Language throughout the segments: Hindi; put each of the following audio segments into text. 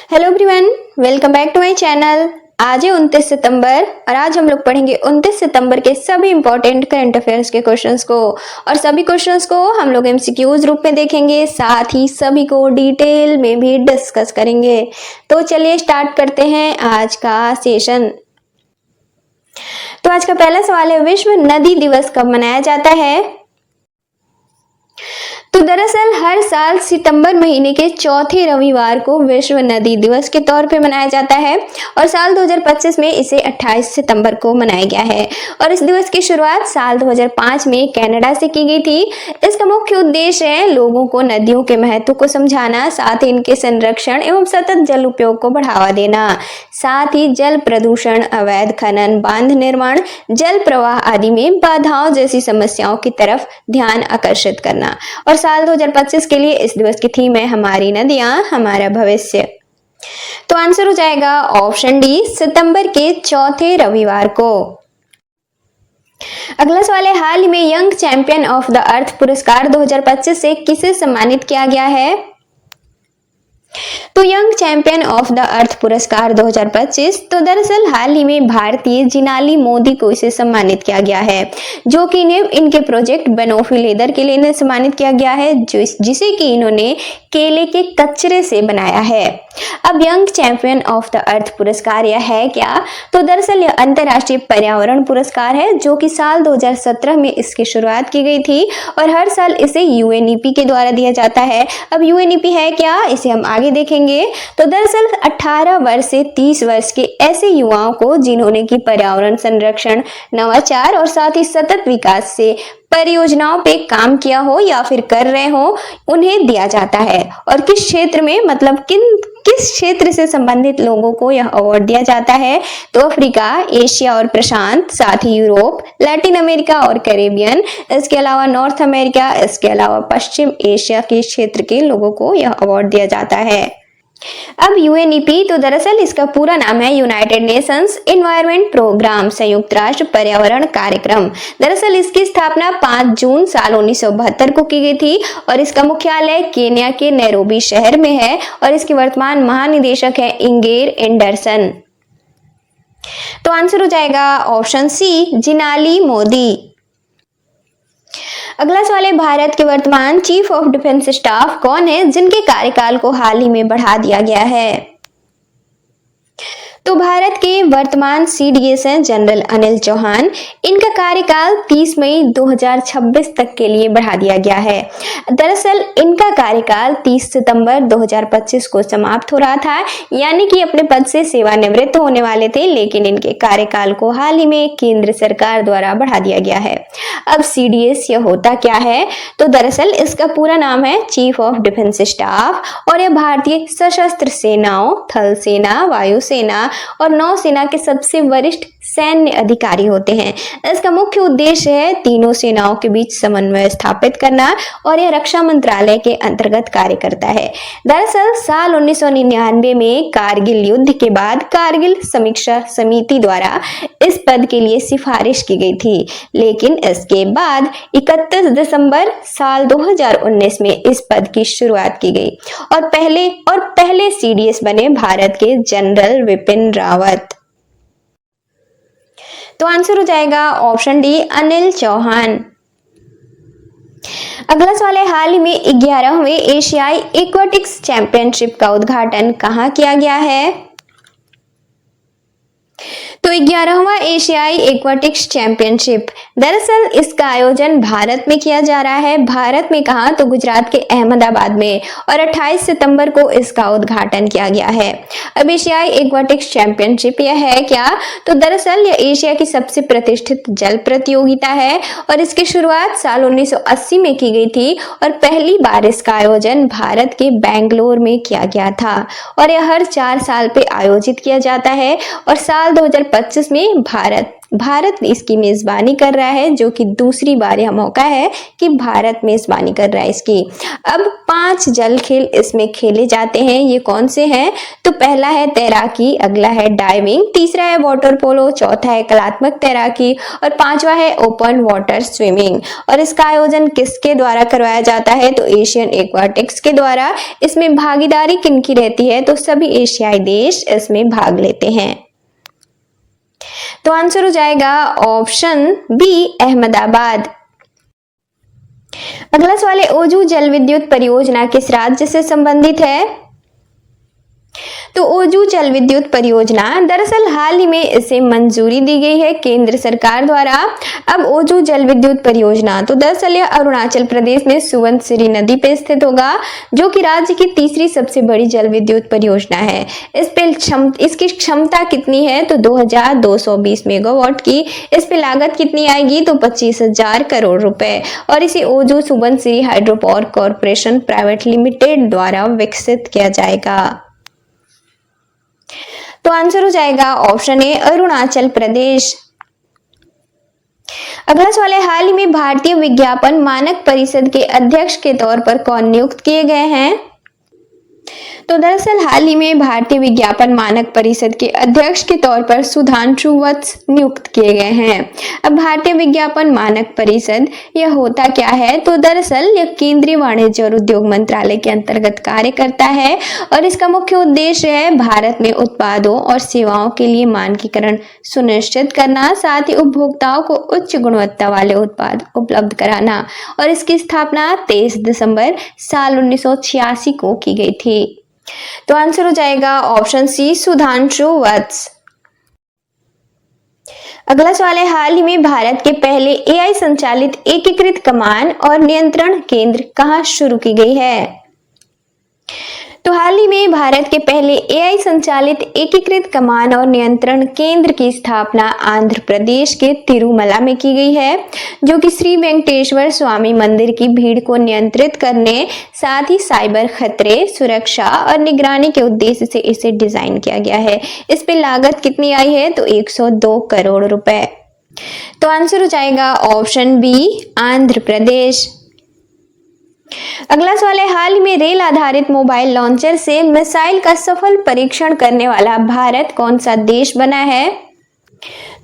Hello everyone, welcome back to my channel. आज है 29 सितंबर और आज हम लोग पढ़ेंगे 29 सितंबर के सभी इंपॉर्टेंट करंट अफेयर्स के क्वेश्चंस को। और सभी क्वेश्चंस को हम लोग एमसीक्यूज रूप में देखेंगे, साथ ही सभी को डिटेल में भी डिस्कस करेंगे। तो चलिए स्टार्ट करते हैं आज का सेशन। तो आज का पहला सवाल है, विश्व नदी दिवस कब मनाया जाता है? तो दरअसल हर साल सितंबर महीने के चौथे रविवार को विश्व नदी दिवस के तौर पे मनाया जाता है और साल 2025 में इसे 28 सितंबर को मनाया गया है। और इस दिवस की शुरुआत साल 2005 में कनाडा से की गई थी। इसका मुख्य उद्देश्य है लोगों को नदियों के महत्व को समझाना, साथ ही इनके संरक्षण एवं सतत जल उपयोग को बढ़ावा देना, साथ ही जल प्रदूषण, अवैध खनन, बांध निर्माण, जल प्रवाह आदि में बाधाओं जैसी समस्याओं की तरफ ध्यान आकर्षित करना। और साल 2025 के लिए इस दिवस की थीम है हमारी नदियां हमारा भविष्य। तो आंसर हो जाएगा ऑप्शन डी, सितंबर के चौथे रविवार को। अगला सवाल है, हाल ही में young champion of the earth पुरस्कार 2025 से किसे सम्मानित किया गया है? तो young champion of the earth पुरस्कार 2025 तो दरअसल हाल ही में भारतीय जिनाली मोदी को इसे सम्मानित किया गया है, जो कि इन्हें इनके प्रोजेक्ट बनोफी लेदर के लिए इन्हें सम्मानित किया गया है, जिसे कि इन्होंने केले के कचरे से बनाया है। अब young champion of the earth पुरस्कार यह है क्या? तो दरअसल यह अंतर्राष्ट्रीय पर्यावरण पुरस्कार है, जो कि साल 2017 में इसकी शुरुआत की गई थी और हर साल इसे यूएनईपी के द्वारा दिया जाता है। अब यूएनईपी है क्या, इसे हम आगे देखेंगे। तो दरअसल 18 वर्ष से 30 वर्ष के ऐसे युवाओं को जिन्होंने की पर्यावरण संरक्षण, नवाचार और साथ ही सतत विकास से परियोजनाओं पे काम किया हो या फिर कर रहे हो, उन्हें दिया जाता है। और किस क्षेत्र में, मतलब किस क्षेत्र से संबंधित लोगों को यह अवार्ड दिया जाता है? तो अफ्रीका, एशिया और प्रशांत, साथ ही यूरोप, लैटिन अमेरिका और कैरेबियन, इसके अलावा नॉर्थ अमेरिका, इसके अलावा पश्चिम एशिया के क्षेत्र के लोगों को यह अवार्ड दिया जाता है। अब यूएनईपी तो दरअसल इसका पूरा नाम है यूनाइटेड नेशंस एनवायरनमेंट प्रोग्राम, संयुक्त राष्ट्र पर्यावरण कार्यक्रम। दरअसल इसकी स्थापना 5 जून साल 1972 को की गई थी और इसका मुख्यालय केन्या के नैरोबी शहर में है और इसके वर्तमान महानिदेशक है इंगेर एंडरसन। तो आंसर हो जाएगा ऑप्शन सी, जिनाली मोदी। अगला सवाल है, भारत के वर्तमान चीफ ऑफ डिफेंस स्टाफ कौन है जिनके कार्यकाल को हाल ही में बढ़ा दिया गया है? तो भारत के वर्तमान सीडीएस हैं जनरल अनिल चौहान। इनका कार्यकाल 30 मई 2026 तक के लिए बढ़ा दिया गया है। दरअसल इनका कार्यकाल 30 सितंबर 2025 को समाप्त हो रहा था, यानी कि अपने पद से सेवानिवृत्त होने वाले थे, लेकिन इनके कार्यकाल को हाल ही में केंद्र सरकार द्वारा बढ़ा दिया गया है। अब सीडीएस यह होता क्या है? तो दरअसल इसका पूरा नाम है चीफ ऑफ डिफेंस स्टाफ और यह भारतीय सशस्त्र सेनाओं, थल सेना, वायुसेना और नौसेना के सबसे वरिष्ठ सैन्य अधिकारी होते हैं। इसका मुख्य उद्देश्य है तीनों सेनाओं के बीच समन्वय स्थापित करना और यह रक्षा मंत्रालय के अंतर्गत कार्य करता है। दरअसल साल 1999 में कारगिल युद्ध के बाद कारगिल समीक्षा समिति द्वारा इस पद के लिए सिफारिश की गई थी, लेकिन इसके बाद 31 दिसंबर साल 2019 में इस पद की शुरुआत की गई और पहले सीडीएस बने भारत के जनरल विपिन रावत। तो आंसर हो जाएगा ऑप्शन डी, अनिल चौहान। अगला सवाल है, हाल ही में 11वें एशियाई एक्वाटिक्स चैंपियनशिप का उद्घाटन कहाँ किया गया है? तो 11वां एशियाई एक्वाटिक्स चैंपियनशिप, दरअसल इसका आयोजन भारत में किया जा रहा है। भारत में कहाँ? तो गुजरात के अहमदाबाद में, और 28 सितंबर को इसका उद्घाटन किया गया है। अब एशियाई एक्वाटिक्स चैंपियनशिप यह है क्या? तो दरअसल यह एशिया की सबसे प्रतिष्ठित जल प्रतियोगिता है और इसकी शुरुआत साल 1980 में की गई थी और पहली बार इसका आयोजन भारत के बेंगलोर में किया गया था और यह हर 4 साल पे आयोजित किया जाता है और साल 2025 2025 में भारत इसकी मेजबानी कर रहा है, जो कि दूसरी बार यह मौका है कि भारत मेजबानी कर रहा है इसकी। अब 5 जल खेल इसमें खेले जाते हैं। ये कौन से हैं? तो पहला है तैराकी, अगला है डाइविंग, तीसरा है वाटर पोलो, चौथा है कलात्मक तैराकी और पांचवा है ओपन वाटर स्विमिंग। और इसका आयोजन किसके द्वारा करवाया जाता है? तो एशियन एक्वाटिक्स के द्वारा। इसमें भागीदारी किनकी रहती है? तो सभी एशियाई देश इसमें भाग लेते हैं। तो आंसर हो जाएगा ऑप्शन बी, अहमदाबाद। अगला सवाल है, ओजू जल विद्युत परियोजना किस राज्य से संबंधित है? तो ओजू जल विद्युत परियोजना, दरअसल हाल ही में इसे मंजूरी दी गई है केंद्र सरकार द्वारा। अब ओजू जल विद्युत परियोजना तो दरअसल यह अरुणाचल प्रदेश में सुबनसिरी नदी पे स्थित होगा, जो कि राज्य की तीसरी सबसे बड़ी जल विद्युत परियोजना है। इसकी क्षमता कितनी है? तो 2220 मेगावाट की। इस पे लागत कितनी आएगी? तो 25,000 करोड़ रुपए। और इसे Oju Subansiri hydro power corporation private limited द्वारा विकसित किया जाएगा। तो आंसर हो जाएगा ऑप्शन ए, अरुणाचल प्रदेश। अगला सवाल है, हाल ही में भारतीय विज्ञापन मानक परिषद के अध्यक्ष के तौर पर कौन नियुक्त किए गए हैं? तो दरअसल हाल ही में भारतीय विज्ञापन मानक परिषद के अध्यक्ष के तौर पर सुधांशु वत्स नियुक्त किए गए हैं। अब भारतीय विज्ञापन मानक परिषद यह होता क्या है? तो दरअसल यह केंद्रीय वाणिज्य और उद्योग मंत्रालय के अंतर्गत कार्य करता है और इसका मुख्य उद्देश्य है भारत में उत्पादों और सेवाओं के लिए मानकीकरण सुनिश्चित करना, साथ ही उपभोक्ताओं को उच्च गुणवत्ता वाले उत्पाद उपलब्ध कराना। और इसकी स्थापना 23 दिसंबर साल 1986 को की गई थी। तो आंसर हो जाएगा ऑप्शन सी, सुधांशु वत्स। अगला सवाल है, हाल ही में भारत के पहले एआई संचालित एकीकृत कमान और नियंत्रण केंद्र कहां शुरू की गई है? तो हाल ही में भारत के पहले एआई संचालित एकीकृत कमान और नियंत्रण केंद्र की स्थापना आंध्र प्रदेश के तिरुमला में की गई है, जो कि श्री वेंकटेश्वर स्वामी मंदिर की भीड़ को नियंत्रित करने, साथ ही साइबर खतरे, सुरक्षा और निगरानी के उद्देश्य से इसे डिजाइन किया गया है। इस पे लागत कितनी आई है? तो 102 करोड़ रुपए। तो आंसर हो जाएगा ऑप्शन बी, आंध्र प्रदेश। अगला सवाल है, हाल ही में रेल आधारित मोबाइल लॉन्चर से मिसाइल का सफल परीक्षण करने वाला भारत कौन सा देश बना है?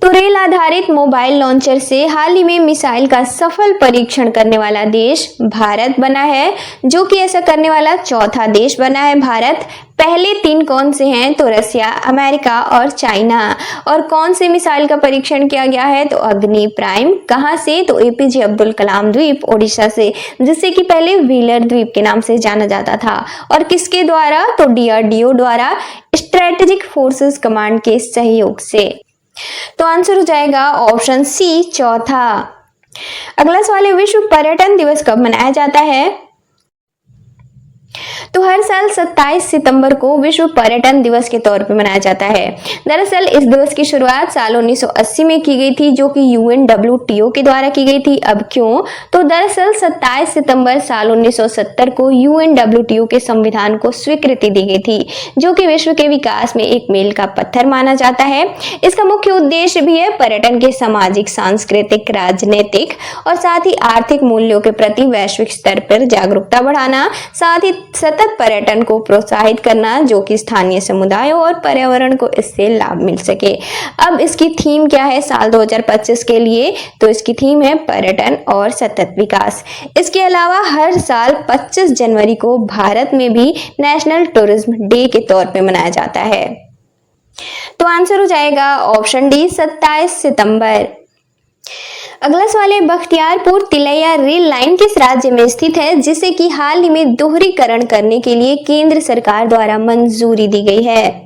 तो रेल आधारित मोबाइल लॉन्चर से हाल ही में मिसाइल का सफल परीक्षण करने वाला देश भारत बना है, जो कि ऐसा करने वाला चौथा देश बना है भारत। पहले 3 कौन से हैं? तो रसिया, अमेरिका और चाइना। और कौन से मिसाइल का परीक्षण किया गया है? तो अग्नि प्राइम। कहां से? तो एपीजे अब्दुल कलाम द्वीप, ओडिशा से, जिसे कि पहले व्हीलर द्वीप के नाम से जाना जाता था। और किसके द्वारा? तो डीआरडीओ द्वारा, स्ट्रेटेजिक फोर्सेस कमांड के सहयोग से। तो आंसर हो जाएगा ऑप्शन सी, चौथा। अगला सवाल है, विश्व पर्यटन दिवस कब मनाया जाता है? तो हर साल 27 सितंबर को विश्व पर्यटन दिवस के तौर पे मनाया जाता है। दरअसल इस दिवस की शुरुआत साल 1980 में की गई थी, जो कि UNWTO के द्वारा की गई थी। अब क्यों? तो दरअसल 27 सितंबर साल 1970 को UNWTO के संविधान को स्वीकृति दी गई थी, जो कि विश्व के विकास में एक मील का पत्थर माना जाता है। इसका मुख्य उद्देश्य भी है पर्यटन के सामाजिक, सांस्कृतिक, राजनीतिक और साथ ही आर्थिक मूल्यों के प्रति वैश्विक स्तर पर जागरूकता बढ़ाना, साथ ही सतत पर्यटन को प्रोत्साहित करना, जो कि स्थानीय समुदायों और पर्यावरण को इससे लाभ मिल सके। अब इसकी थीम क्या है साल 2025 के लिए? तो इसकी थीम है पर्यटन और सतत विकास। इसके अलावा हर साल 25 जनवरी को भारत में भी नेशनल टूरिज्म डे के तौर पे मनाया जाता है। तो आंसर हो जाएगा ऑप्शन डी, 27 सितंबर। अगला सवाल है, बख्तियारपुर तिलैया रेल लाइन किस राज्य में स्थित है, जिसे कि हाल ही में दोहरीकरण करने के लिए केंद्र सरकार द्वारा मंजूरी दी गई है?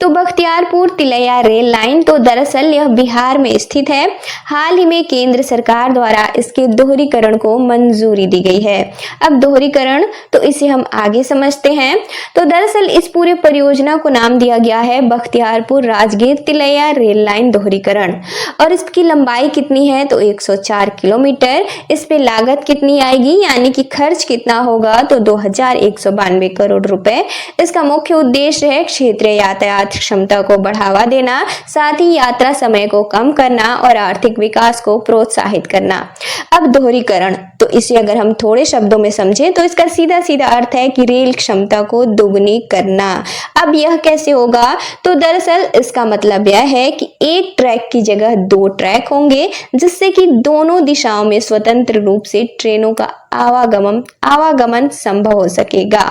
तो बख्तियारपुर तिलैया रेल लाइन तो दरअसल यह बिहार में स्थित है। हाल ही में केंद्र सरकार द्वारा इसके दोहरीकरण को मंजूरी दी गई है। अब दोहरीकरण तो इसे हम आगे समझते हैं। तो दरअसल इस पूरे परियोजना को नाम दिया गया है बख्तियारपुर राजगीर तिलैया रेल लाइन दोहरीकरण। और इसकी लंबाई कितनी है? तो 104 किलोमीटर। इस पे लागत कितनी आएगी, यानी कि खर्च कितना होगा? तो 2192 करोड़ रुपए। इसका मुख्य उद्देश्य है क्षेत्रीय यातायात यातायात क्षमता को बढ़ावा देना, साथ ही यात्रा समय को कम करना और आर्थिक विकास को प्रोत्साहित करना। अब दोहरीकरण, तो इसे अगर हम थोड़े शब्दों में समझें तो इसका सीधा सीधा अर्थ है कि रेल क्षमता को दुगनी करना। अब यह कैसे होगा? तो दरअसल इसका मतलब यह है कि एक ट्रैक की जगह 2 ट्रैक होंगे, जिससे कि दोनों दिशाओं में स्वतंत्र रूप से ट्रेनों का आवागमन संभव हो सकेगा।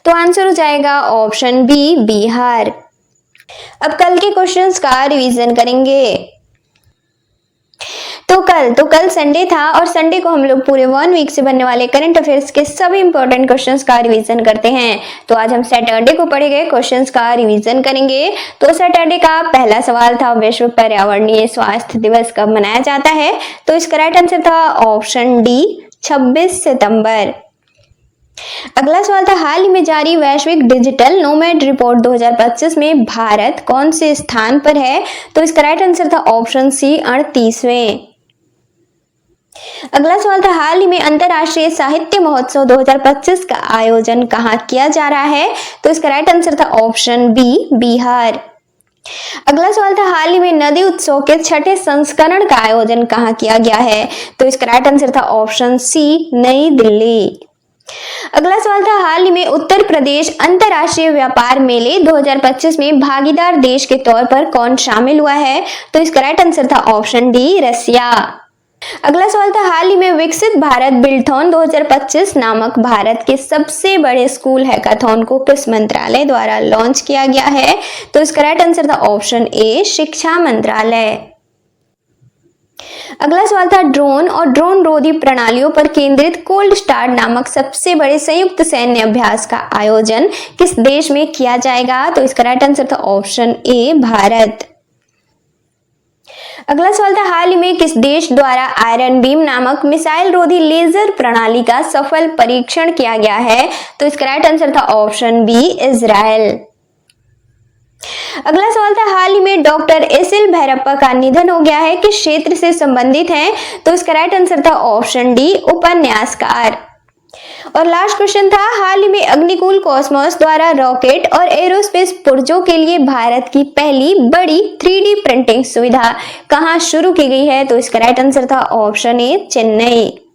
तो आंसर हो जाएगा ऑप्शन बी, बिहार। अब कल के क्वेश्चंस का रिवीजन करेंगे। तो कल संडे था और संडे को हम लोग पूरे 1 वीक से बनने वाले करंट अफेयर्स के सभी इंपॉर्टेंट क्वेश्चंस का रिवीजन करते हैं। तो आज हम सैटरडे को पढ़े गए क्वेश्चंस का रिवीजन करेंगे। तो सैटरडे का पहला सवाल था, विश्व पर्यावरणीय स्वास्थ्य दिवस कब मनाया जाता है? तो इसका राइट आंसर था ऑप्शन डी, 26 सितंबर। अगला सवाल था, हाल ही में जारी वैश्विक डिजिटल नोमैड रिपोर्ट 2025 में भारत कौन से स्थान पर है? तो इसका राइट आंसर था ऑप्शन सी, 38वें। अगला सवाल था, हाल ही में अंतरराष्ट्रीय साहित्य महोत्सव 2025 का आयोजन कहाँ किया जा रहा है? तो इसका राइट आंसर था ऑप्शन बी, बिहार। अगला सवाल था, हाल ही में नदी उत्सव के 6ठे संस्करण का आयोजन कहाँ किया गया है? तो इसका राइट आंसर था ऑप्शन सी, नई दिल्ली। अगला सवाल था, हाल ही में उत्तर प्रदेश अंतरराष्ट्रीय व्यापार मेले 2025 में भागीदार देश के तौर पर कौन शामिल हुआ है? तो इसका राइट आंसर था ऑप्शन डी, रसिया। अगला सवाल था, हाल ही में विकसित भारत बिल्डथॉन 2025 नामक भारत के सबसे बड़े स्कूल हैकाथॉन को किस मंत्रालय द्वारा लॉन्च किया गया है? तो इसका राइट आंसर था ऑप्शन ए, शिक्षा मंत्रालय। अगला सवाल था, ड्रोन और ड्रोन रोधी प्रणालियों पर केंद्रित कोल्ड स्टार नामक सबसे बड़े संयुक्त सैन्य अभ्यास का आयोजन किस देश में किया जाएगा? तो इसका राइट आंसर था ऑप्शन ए, भारत। अगला सवाल था, हाल ही में किस देश द्वारा आयरन बीम नामक मिसाइल रोधी लेजर प्रणाली का सफल परीक्षण किया गया है? तो इसका राइट आंसर था ऑप्शन बी, इजराइल। अगला सवाल था, हाल ही में डॉक्टर एस.एल. भैरप्पा का निधन हो गया है, किस क्षेत्र से संबंधित हैं? तो इसका राइट आंसर था ऑप्शन डी, उपन्यासकार। और लास्ट क्वेश्चन था, हाल ही में अग्निकुल कॉस्मोस द्वारा रॉकेट और एरोस्पेस पुर्जों के लिए भारत की पहली बड़ी 3D प्रिंटिंग सुविधा कहां शुरू की गई है? तो इसका राइट आंसर था ऑप्शन ए, चेन्नई।